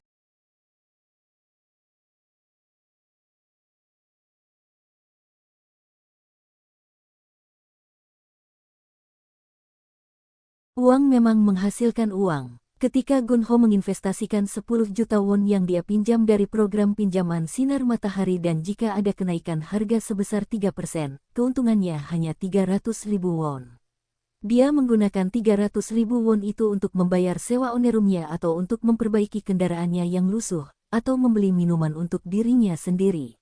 Uang memang menghasilkan uang. Ketika Gunho menginvestasikan 10 juta won yang dia pinjam dari program pinjaman sinar matahari dan jika ada kenaikan harga sebesar 3%, keuntungannya hanya 300.000 won. Dia menggunakan 300.000 won itu untuk membayar sewa onerumnya atau untuk memperbaiki kendaraannya yang lusuh, atau membeli minuman untuk dirinya sendiri.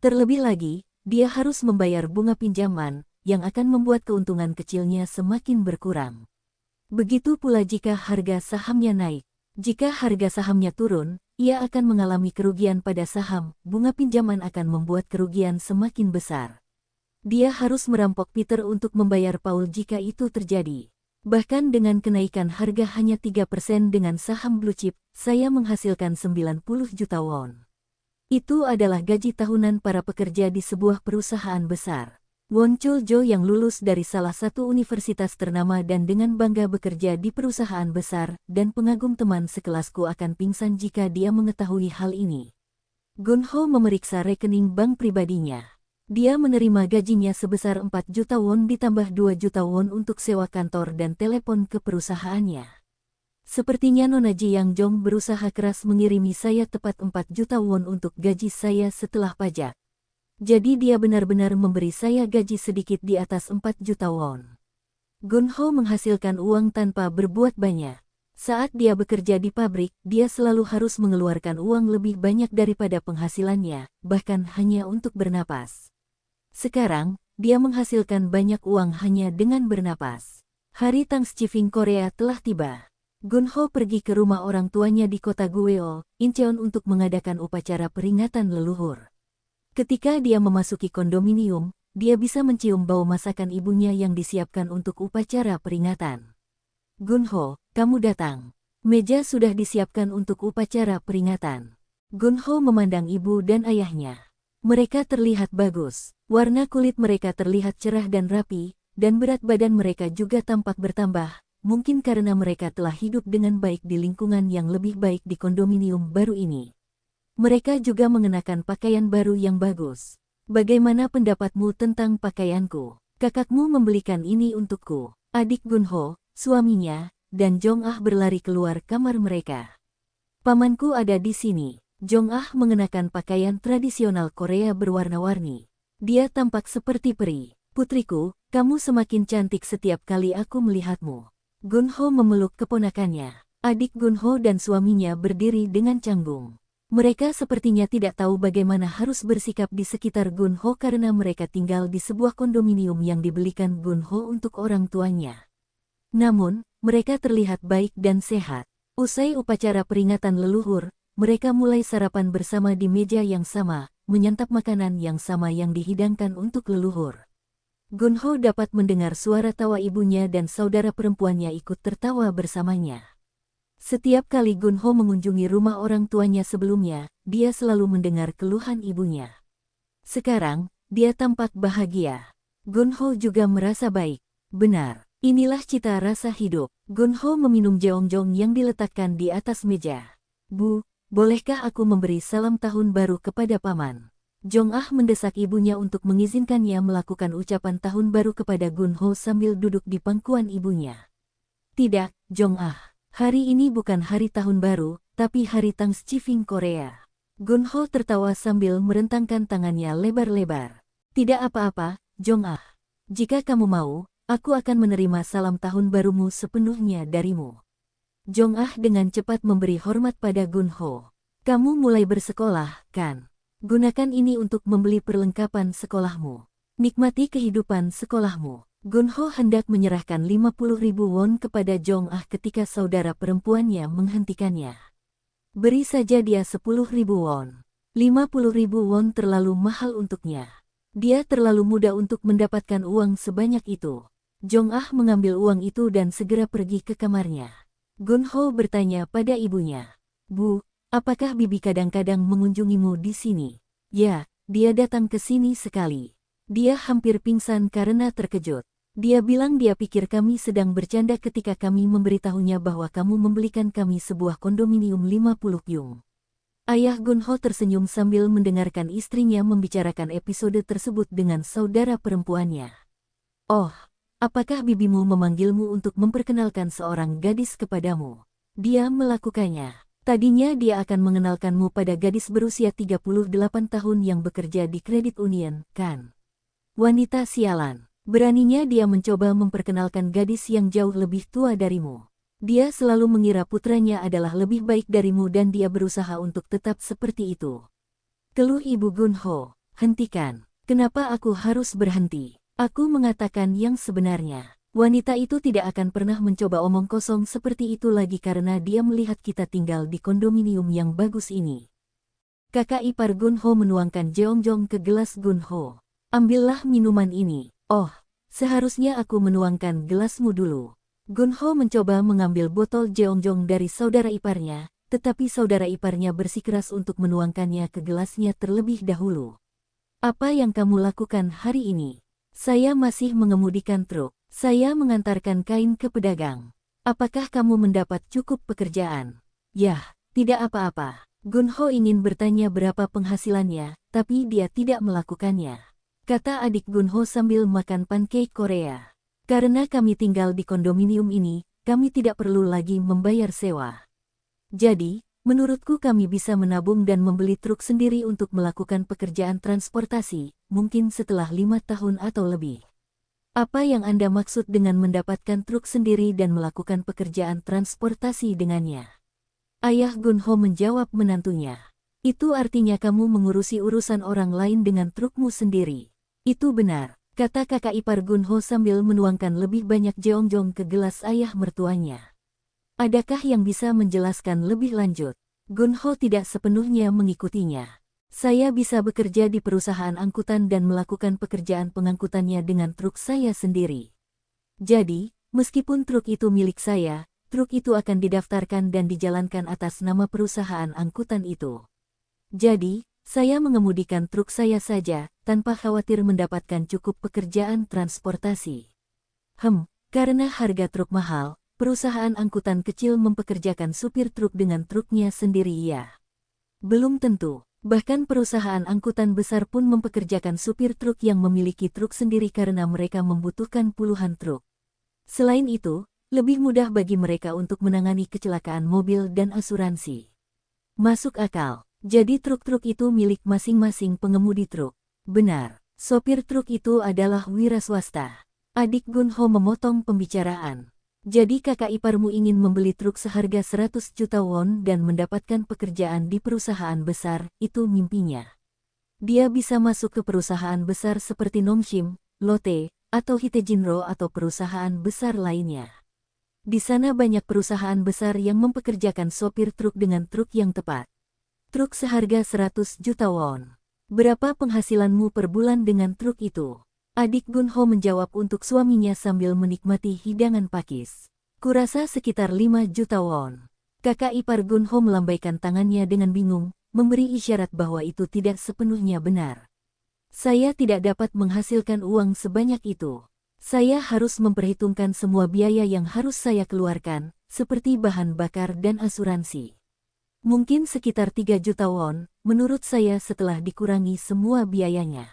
Terlebih lagi, dia harus membayar bunga pinjaman, yang akan membuat keuntungan kecilnya semakin berkurang. Begitu pula jika harga sahamnya naik. Jika harga sahamnya turun, ia akan mengalami kerugian pada saham, bunga pinjaman akan membuat kerugian semakin besar. Dia harus merampok Peter untuk membayar Paul jika itu terjadi. Bahkan dengan kenaikan harga hanya 3% dengan saham blue chip, saya menghasilkan 90 juta won. Itu adalah gaji tahunan para pekerja di sebuah perusahaan besar. Won Chul Jo yang lulus dari salah satu universitas ternama dan dengan bangga bekerja di perusahaan besar, dan pengagum teman sekelasku akan pingsan jika dia mengetahui hal ini. Gunho memeriksa rekening bank pribadinya. Dia menerima gajinya sebesar 4 juta won ditambah 2 juta won untuk sewa kantor dan telepon ke perusahaannya. Sepertinya Nona Ji Yang Jong berusaha keras mengirimi saya tepat 4 juta won untuk gaji saya setelah pajak. Jadi dia benar-benar memberi saya gaji sedikit di atas 4 juta won. Gunho menghasilkan uang tanpa berbuat banyak. Saat dia bekerja di pabrik, dia selalu harus mengeluarkan uang lebih banyak daripada penghasilannya, bahkan hanya untuk bernapas. Sekarang, dia menghasilkan banyak uang hanya dengan bernapas. Hari Thanksgiving Korea telah tiba. Gunho pergi ke rumah orang tuanya di kota Gueol, Incheon untuk mengadakan upacara peringatan leluhur. Ketika dia memasuki kondominium, dia bisa mencium bau masakan ibunya yang disiapkan untuk upacara peringatan. Gunho, kamu datang. Meja sudah disiapkan untuk upacara peringatan. Gunho memandang ibu dan ayahnya. Mereka terlihat bagus. Warna kulit mereka terlihat cerah dan rapi, dan berat badan mereka juga tampak bertambah, mungkin karena mereka telah hidup dengan baik di lingkungan yang lebih baik di kondominium baru ini. Mereka juga mengenakan pakaian baru yang bagus. Bagaimana pendapatmu tentang pakaianku? Kakakmu membelikan ini untukku. Adik Gunho, suaminya, dan Jong-ah berlari keluar kamar mereka. Pamanku ada di sini. Jong-ah mengenakan pakaian tradisional Korea berwarna-warni. Dia tampak seperti peri. Putriku, kamu semakin cantik setiap kali aku melihatmu. Gunho memeluk keponakannya. Adik Gunho dan suaminya berdiri dengan canggung. Mereka sepertinya tidak tahu bagaimana harus bersikap di sekitar Gunho karena mereka tinggal di sebuah kondominium yang dibelikan Gunho untuk orang tuanya. Namun, mereka terlihat baik dan sehat. Usai upacara peringatan leluhur, mereka mulai sarapan bersama di meja yang sama, menyantap makanan yang sama yang dihidangkan untuk leluhur. Gunho dapat mendengar suara tawa ibunya dan saudara perempuannya ikut tertawa bersamanya. Setiap kali Gunho mengunjungi rumah orang tuanya sebelumnya, dia selalu mendengar keluhan ibunya. Sekarang, dia tampak bahagia. Gunho juga merasa baik. Benar, inilah cita rasa hidup. Gunho meminum jeongjong yang diletakkan di atas meja. Bu, bolehkah aku memberi salam tahun baru kepada paman? Jong-ah mendesak ibunya untuk mengizinkannya melakukan ucapan tahun baru kepada Gunho sambil duduk di pangkuan ibunya. Tidak, Jong-ah. Hari ini bukan hari tahun baru, tapi hari Thanksgiving Korea. Gunho tertawa sambil merentangkan tangannya lebar-lebar. Tidak apa-apa, Jong-ah. Jika kamu mau, aku akan menerima salam tahun barumu sepenuhnya darimu. Jong-ah dengan cepat memberi hormat pada Gunho. Kamu mulai bersekolah, kan? Gunakan ini untuk membeli perlengkapan sekolahmu. Nikmati kehidupan sekolahmu. Gunho hendak menyerahkan 50.000 won kepada Jong-ah ketika saudara perempuannya menghentikannya. Beri saja dia 10.000 won. 50.000 won terlalu mahal untuknya. Dia terlalu muda untuk mendapatkan uang sebanyak itu. Jong-ah mengambil uang itu dan segera pergi ke kamarnya. Gunho bertanya pada ibunya. Bu, apakah bibi kadang-kadang mengunjungimu di sini? Ya, dia datang ke sini sekali. Dia hampir pingsan karena terkejut. Dia bilang dia pikir kami sedang bercanda ketika kami memberitahunya bahwa kamu membelikan kami sebuah kondominium 50 kyung. Ayah Gunho tersenyum sambil mendengarkan istrinya membicarakan episode tersebut dengan saudara perempuannya. Oh, apakah bibimu memanggilmu untuk memperkenalkan seorang gadis kepadamu? Dia melakukannya. Tadinya dia akan mengenalkanmu pada gadis berusia 38 tahun yang bekerja di Credit Union, kan? Wanita sialan. Beraninya dia mencoba memperkenalkan gadis yang jauh lebih tua darimu. Dia selalu mengira putranya adalah lebih baik darimu dan dia berusaha untuk tetap seperti itu. Keluh ibu Gunho, hentikan. Kenapa aku harus berhenti? Aku mengatakan yang sebenarnya. Wanita itu tidak akan pernah mencoba omong kosong seperti itu lagi karena dia melihat kita tinggal di kondominium yang bagus ini. Kakak ipar Gunho menuangkan jeongjong ke gelas Gunho. Ambillah minuman ini. Oh, seharusnya aku menuangkan gelasmu dulu. Gunho mencoba mengambil botol jeongjong dari saudara iparnya, tetapi saudara iparnya bersikeras untuk menuangkannya ke gelasnya terlebih dahulu. Apa yang kamu lakukan hari ini? Saya masih mengemudikan truk. Saya mengantarkan kain ke pedagang. Apakah kamu mendapat cukup pekerjaan? Yah, tidak apa-apa. Gunho ingin bertanya berapa penghasilannya, tapi dia tidak melakukannya. Kata adik Gunho sambil makan pancake Korea. Karena kami tinggal di kondominium ini, kami tidak perlu lagi membayar sewa. Jadi, menurutku kami bisa menabung dan membeli truk sendiri untuk melakukan pekerjaan transportasi, mungkin setelah 5 tahun atau lebih. Apa yang Anda maksud dengan mendapatkan truk sendiri dan melakukan pekerjaan transportasi dengannya? Ayah Gunho menjawab menantunya. Itu artinya kamu mengurusi urusan orang lain dengan trukmu sendiri. Itu benar, kata kakak ipar Gunho sambil menuangkan lebih banyak jeongjong ke gelas ayah mertuanya. Adakah yang bisa menjelaskan lebih lanjut? Gunho tidak sepenuhnya mengikutinya. Saya bisa bekerja di perusahaan angkutan dan melakukan pekerjaan pengangkutannya dengan truk saya sendiri. Jadi, meskipun truk itu milik saya, truk itu akan didaftarkan dan dijalankan atas nama perusahaan angkutan itu. Jadi, saya mengemudikan truk saya saja, tanpa khawatir mendapatkan cukup pekerjaan transportasi. Karena harga truk mahal, perusahaan angkutan kecil mempekerjakan supir truk dengan truknya sendiri ya. Belum tentu. Bahkan perusahaan angkutan besar pun mempekerjakan supir truk yang memiliki truk sendiri karena mereka membutuhkan puluhan truk. Selain itu, lebih mudah bagi mereka untuk menangani kecelakaan mobil dan asuransi. Masuk akal. Jadi truk-truk itu milik masing-masing pengemudi truk. Benar, sopir truk itu adalah wira swasta. Adik Gunho memotong pembicaraan. Jadi kakak iparmu ingin membeli truk seharga 100 juta won dan mendapatkan pekerjaan di perusahaan besar, itu mimpinya. Dia bisa masuk ke perusahaan besar seperti Nongshim, Lotte, atau Hitejinro atau perusahaan besar lainnya. Di sana banyak perusahaan besar yang mempekerjakan sopir truk dengan truk yang tepat. Truk seharga 100 juta won. Berapa penghasilanmu per bulan dengan truk itu? Adik Gunho menjawab untuk suaminya sambil menikmati hidangan pakis. Kurasa sekitar 5 juta won. Kakak ipar Gunho melambaikan tangannya dengan bingung, memberi isyarat bahwa itu tidak sepenuhnya benar. Saya tidak dapat menghasilkan uang sebanyak itu. Saya harus memperhitungkan semua biaya yang harus saya keluarkan, seperti bahan bakar dan asuransi. Mungkin sekitar 3 juta won, menurut saya setelah dikurangi semua biayanya.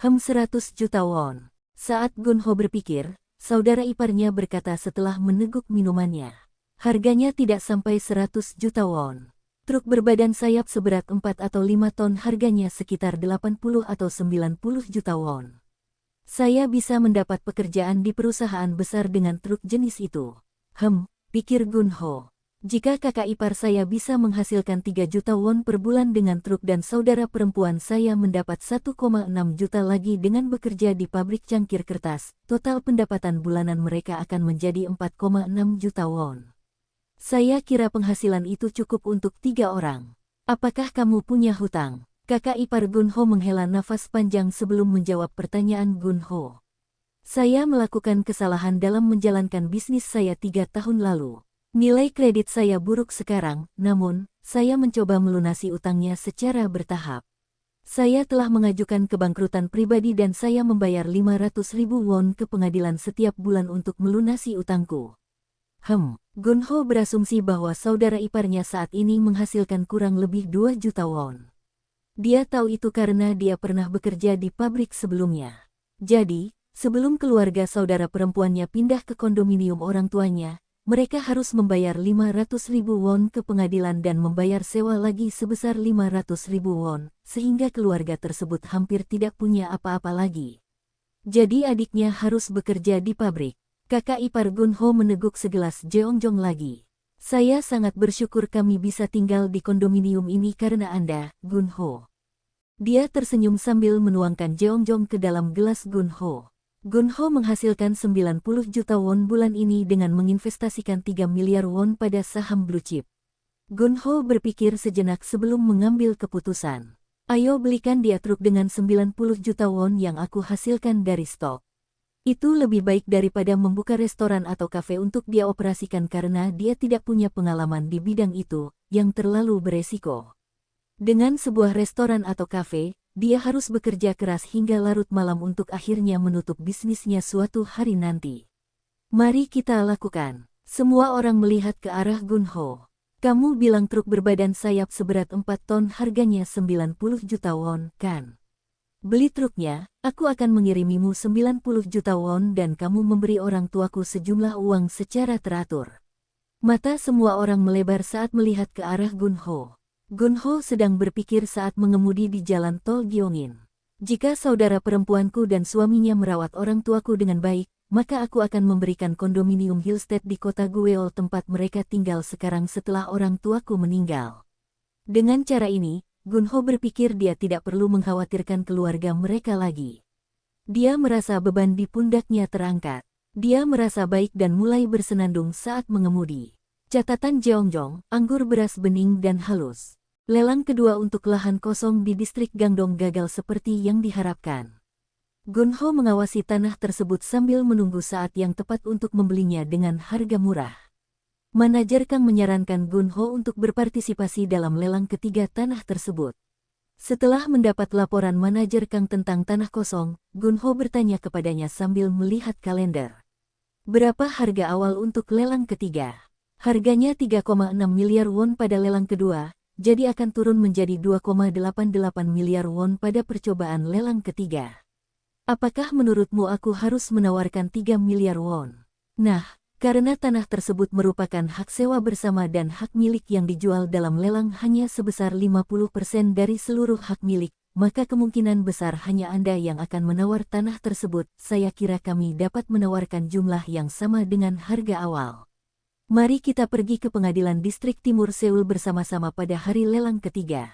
100 juta won. Saat Gunho berpikir, saudara iparnya berkata setelah meneguk minumannya. Harganya tidak sampai 100 juta won. Truk berbadan sayap seberat 4 atau 5 ton harganya sekitar 80 atau 90 juta won. Saya bisa mendapat pekerjaan di perusahaan besar dengan truk jenis itu. Pikir Gunho. Jika kakak ipar saya bisa menghasilkan 3 juta won per bulan dengan truk dan saudara perempuan saya mendapat 1,6 juta lagi dengan bekerja di pabrik cangkir kertas, total pendapatan bulanan mereka akan menjadi 4,6 juta won. Saya kira penghasilan itu cukup untuk 3 orang. Apakah kamu punya hutang? Kakak ipar Gunho menghela nafas panjang sebelum menjawab pertanyaan Gunho. Saya melakukan kesalahan dalam menjalankan bisnis saya 3 tahun lalu. Nilai kredit saya buruk sekarang, namun, saya mencoba melunasi utangnya secara bertahap. Saya telah mengajukan kebangkrutan pribadi dan saya membayar 500.000 won ke pengadilan setiap bulan untuk melunasi utangku. Gunho berasumsi bahwa saudara iparnya saat ini menghasilkan kurang lebih 2 juta won. Dia tahu itu karena dia pernah bekerja di pabrik sebelumnya. Jadi, sebelum keluarga saudara perempuannya pindah ke kondominium orang tuanya, mereka harus membayar 500.000 won ke pengadilan dan membayar sewa lagi sebesar 500.000 won, sehingga keluarga tersebut hampir tidak punya apa-apa lagi. Jadi adiknya harus bekerja di pabrik. Kakak ipar Gunho meneguk segelas jeongjong lagi. Saya sangat bersyukur kami bisa tinggal di kondominium ini karena Anda, Gunho. Dia tersenyum sambil menuangkan jeongjong ke dalam gelas Gunho. Gunho menghasilkan 90 juta won bulan ini dengan menginvestasikan 3 miliar won pada saham blue chip. Gunho berpikir sejenak sebelum mengambil keputusan. Ayo belikan dia truk dengan 90 juta won yang aku hasilkan dari stok. Itu lebih baik daripada membuka restoran atau kafe untuk dia operasikan karena dia tidak punya pengalaman di bidang itu, yang terlalu beresiko. Dengan sebuah restoran atau kafe, dia harus bekerja keras hingga larut malam untuk akhirnya menutup bisnisnya suatu hari nanti. Mari kita lakukan. Semua orang melihat ke arah Gunho. Kamu bilang truk berbadan sayap seberat 4 ton harganya 90 juta won, kan? Beli truknya, aku akan mengirimimu 90 juta won dan kamu memberi orang tuaku sejumlah uang secara teratur. Mata semua orang melebar saat melihat ke arah Gunho. Gunho sedang berpikir saat mengemudi di jalan tol Gyeongin. Jika saudara perempuanku dan suaminya merawat orang tuaku dengan baik, maka aku akan memberikan kondominium Hillstead di kota Gweol tempat mereka tinggal sekarang setelah orang tuaku meninggal. Dengan cara ini, Gunho berpikir dia tidak perlu mengkhawatirkan keluarga mereka lagi. Dia merasa beban di pundaknya terangkat. Dia merasa baik dan mulai bersenandung saat mengemudi. Catatan Jeongjong, anggur beras bening dan halus. Lelang kedua untuk lahan kosong di distrik Gangdong gagal seperti yang diharapkan. Gunho mengawasi tanah tersebut sambil menunggu saat yang tepat untuk membelinya dengan harga murah. Manajer Kang menyarankan Gunho untuk berpartisipasi dalam lelang ketiga tanah tersebut. Setelah mendapat laporan manajer Kang tentang tanah kosong, Gunho bertanya kepadanya sambil melihat kalender. Berapa harga awal untuk lelang ketiga? Harganya 3,6 miliar won pada lelang kedua, jadi akan turun menjadi 2,88 miliar won pada percobaan lelang ketiga. Apakah menurutmu aku harus menawarkan 3 miliar won? Nah, karena tanah tersebut merupakan hak sewa bersama dan hak milik yang dijual dalam lelang hanya sebesar 50% dari seluruh hak milik, maka kemungkinan besar hanya Anda yang akan menawar tanah tersebut. Saya kira kami dapat menawarkan jumlah yang sama dengan harga awal. Mari kita pergi ke pengadilan distrik Timur Seoul bersama-sama pada hari lelang ketiga.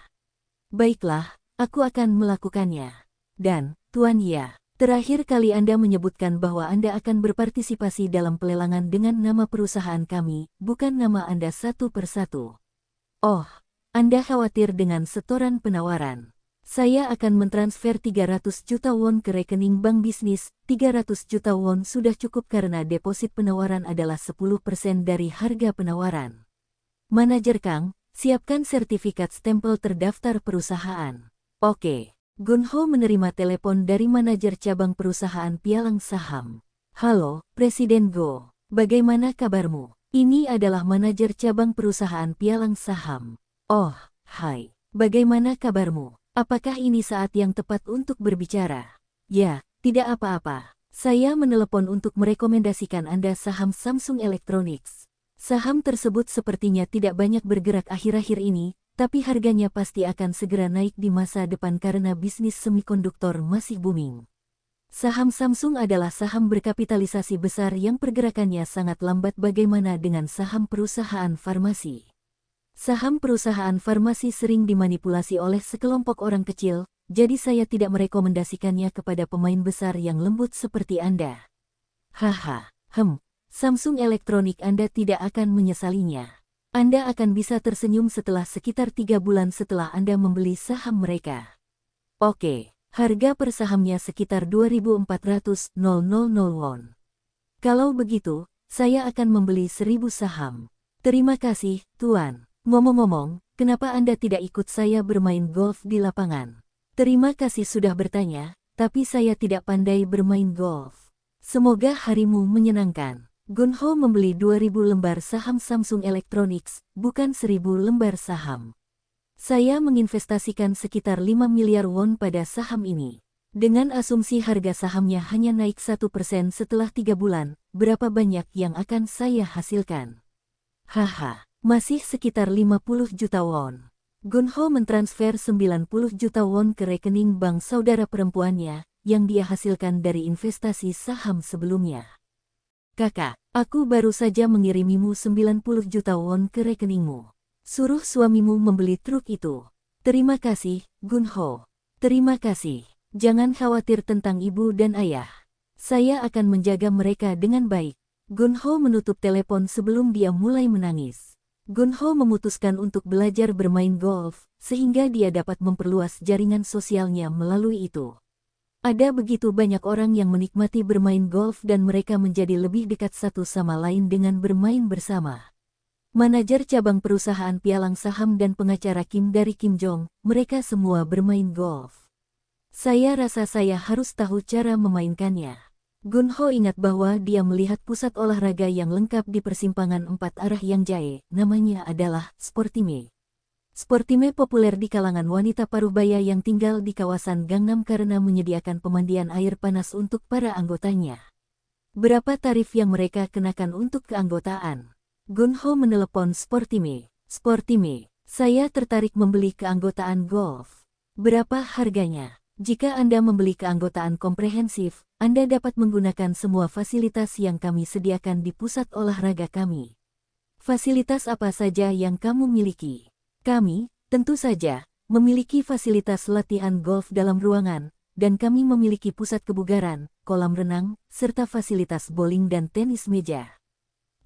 Baiklah, aku akan melakukannya. Dan, Tuan Ya, terakhir kali Anda menyebutkan bahwa Anda akan berpartisipasi dalam pelelangan dengan nama perusahaan kami, bukan nama Anda satu persatu. Oh, Anda khawatir dengan setoran penawaran. Saya akan mentransfer 300 juta won ke rekening bank bisnis. 300 juta won sudah cukup karena deposit penawaran adalah 10% dari harga penawaran. Manajer Kang, siapkan sertifikat stempel terdaftar perusahaan. Oke. Gunho menerima telepon dari manajer cabang perusahaan pialang saham. Halo, Presiden Go. Bagaimana kabarmu? Ini adalah manajer cabang perusahaan pialang saham. Oh, hai. Bagaimana kabarmu? Apakah ini saat yang tepat untuk berbicara? Ya, tidak apa-apa. Saya menelepon untuk merekomendasikan Anda saham Samsung Electronics. Saham tersebut sepertinya tidak banyak bergerak akhir-akhir ini, tapi harganya pasti akan segera naik di masa depan karena bisnis semikonduktor masih booming. Saham Samsung adalah saham berkapitalisasi besar yang pergerakannya sangat lambat. Bagaimana dengan saham perusahaan farmasi? Saham perusahaan farmasi sering dimanipulasi oleh sekelompok orang kecil, jadi saya tidak merekomendasikannya kepada pemain besar yang lembut seperti Anda. Haha, Samsung Elektronik Anda tidak akan menyesalinya. Anda akan bisa tersenyum setelah sekitar 3 bulan setelah Anda membeli saham mereka. Oke, harga per sahamnya sekitar 2.400.000 won. Kalau begitu, saya akan membeli 1.000 saham. Terima kasih, Tuan. Ngomong-ngomong, kenapa Anda tidak ikut saya bermain golf di lapangan? Terima kasih sudah bertanya, tapi saya tidak pandai bermain golf. Semoga harimu menyenangkan. Gunho membeli 2.000 lembar saham Samsung Electronics, bukan 1.000 lembar saham. Saya menginvestasikan sekitar 5 miliar won pada saham ini. Dengan asumsi harga sahamnya hanya naik 1% setelah 3 bulan, berapa banyak yang akan saya hasilkan? Haha, masih sekitar 50 juta won. Gunho mentransfer 90 juta won ke rekening bank saudara perempuannya, yang dia hasilkan dari investasi saham sebelumnya. Kakak, aku baru saja mengirimimu 90 juta won ke rekeningmu. Suruh suamimu membeli truk itu. Terima kasih, Gunho. Terima kasih. Jangan khawatir tentang ibu dan ayah. Saya akan menjaga mereka dengan baik. Gunho menutup telepon sebelum dia mulai menangis. Gunho memutuskan untuk belajar bermain golf, sehingga dia dapat memperluas jaringan sosialnya melalui itu. Ada begitu banyak orang yang menikmati bermain golf dan mereka menjadi lebih dekat satu sama lain dengan bermain bersama. Manajer cabang perusahaan pialang saham dan pengacara Kim dari Kim Jong, mereka semua bermain golf. Saya rasa saya harus tahu cara memainkannya. Gunho ingat bahwa dia melihat pusat olahraga yang lengkap di persimpangan 4 arah yang Jae, namanya adalah Sportime. Sportime populer di kalangan wanita parubaya yang tinggal di kawasan Gangnam karena menyediakan pemandian air panas untuk para anggotanya. Berapa tarif yang mereka kenakan untuk keanggotaan? Gunho menelepon Sportime. Sportime, saya tertarik membeli keanggotaan golf. Berapa harganya? Jika Anda membeli keanggotaan komprehensif, Anda dapat menggunakan semua fasilitas yang kami sediakan di pusat olahraga kami. Fasilitas apa saja yang kamu miliki? Kami, tentu saja, memiliki fasilitas latihan golf dalam ruangan, dan kami memiliki pusat kebugaran, kolam renang, serta fasilitas bowling dan tenis meja.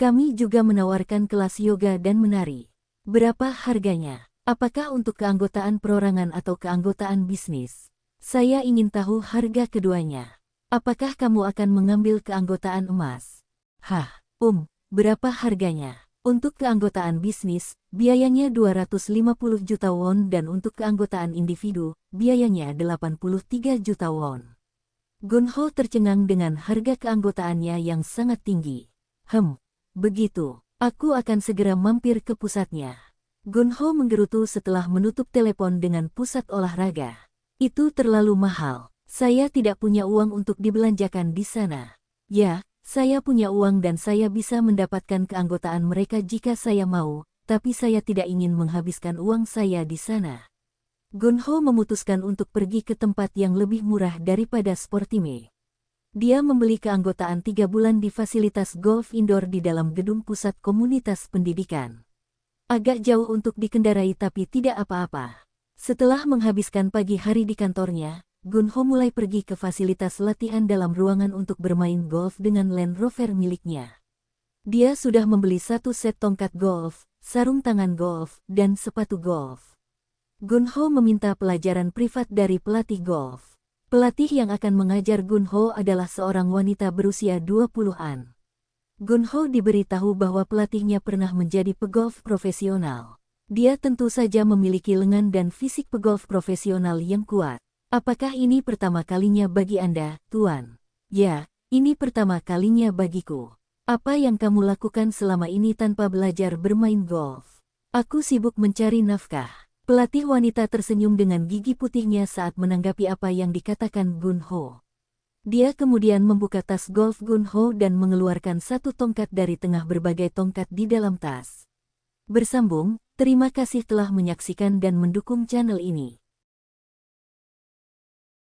Kami juga menawarkan kelas yoga dan menari. Berapa harganya? Apakah untuk keanggotaan perorangan atau keanggotaan bisnis? Saya ingin tahu harga keduanya. Apakah kamu akan mengambil keanggotaan emas? Berapa harganya? Untuk keanggotaan bisnis, biayanya 250 juta won dan untuk keanggotaan individu, biayanya 83 juta won. Gunho tercengang dengan harga keanggotaannya yang sangat tinggi. Begitu. Aku akan segera mampir ke pusatnya. Gunho menggerutu setelah menutup telepon dengan pusat olahraga. Itu terlalu mahal. Saya tidak punya uang untuk dibelanjakan di sana. Ya, saya punya uang dan saya bisa mendapatkan keanggotaan mereka jika saya mau, tapi saya tidak ingin menghabiskan uang saya di sana. Gunho memutuskan untuk pergi ke tempat yang lebih murah daripada Sportime. Dia membeli keanggotaan 3 bulan di fasilitas golf indoor di dalam gedung pusat komunitas pendidikan. Agak jauh untuk dikendarai tapi tidak apa-apa. Setelah menghabiskan pagi hari di kantornya, Gunho mulai pergi ke fasilitas latihan dalam ruangan untuk bermain golf dengan Land Rover miliknya. Dia sudah membeli 1 set tongkat golf, sarung tangan golf, dan sepatu golf. Gunho meminta pelajaran privat dari pelatih golf. Pelatih yang akan mengajar Gunho adalah seorang wanita berusia 20-an. Gunho diberitahu bahwa pelatihnya pernah menjadi pegolf profesional. Dia tentu saja memiliki lengan dan fisik pegolf profesional yang kuat. Apakah ini pertama kalinya bagi Anda, Tuan? Ya, ini pertama kalinya bagiku. Apa yang kamu lakukan selama ini tanpa belajar bermain golf? Aku sibuk mencari nafkah. Pelatih wanita tersenyum dengan gigi putihnya saat menanggapi apa yang dikatakan Gunho. Dia kemudian membuka tas golf Gunho dan mengeluarkan 1 tongkat dari tengah berbagai tongkat di dalam tas. Bersambung, terima kasih telah menyaksikan dan mendukung channel ini.